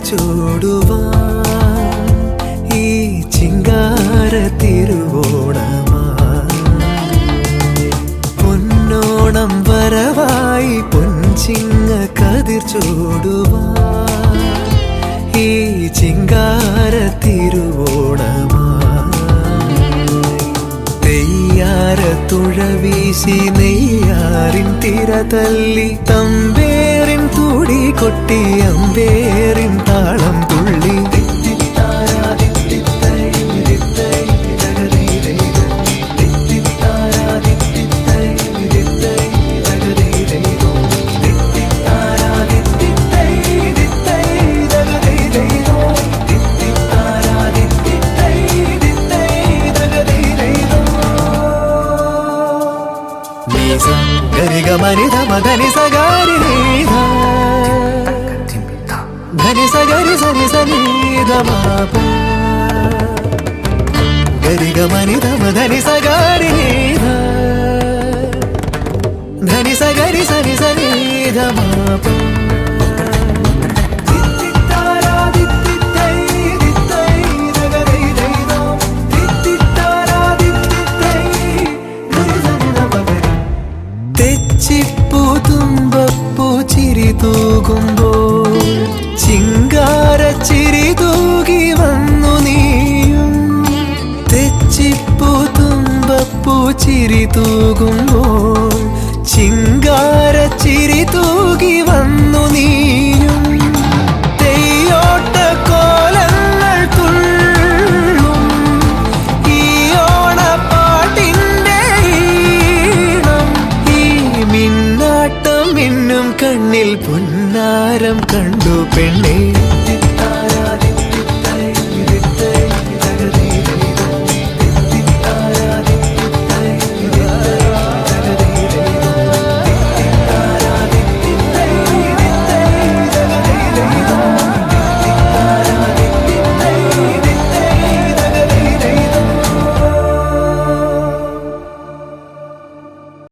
കതിർച്ചൂടുവാൻ ഈ ചിങ്കാര തിരുവോണമായി പൊന്നോണം വരവായി പൊൻചിങ്ങ കതിർച്ചൂടുവാൻ ഈ ചിങ്കാര തിരുവോണമായി തെയ്യാര തുഴവീശി നെയ്യാറിൻ തിര തല്ലി തമ്പേറിൻ തുടി കൊട്ടി അമ്പേറിൻ താളം തുള്ളി గరిగమనిధ మదని సగారి ధని సగరి సని సనిధ మాప గరిగమనిధ మదని సగారి ధని సగరి సని సనిధ మాప തെച്ചിപ്പൂ തുമ്പപ്പൂ ചിരി തൂകുമ്പോൾ ചിങ്കാര ചിരി തൂകി വന്നു നീയും തെച്ചിപ്പൂ തുമ്പപ്പൂ ചിരി തൂകുമ്പോൾ ചിങ്കാര ചിരി തൂകി വന്നു നീയും തെയ്യോട്ട കോലങ്ങൾ തുള്ളും ഈ ഓണപ്പാട്ടിൻ്റെ ഈണം ഈ മിന്നാട്ടം മിന്നും കണ്ണിൽ പൊന്നാരം കണ്ടു പെണ്ണേ.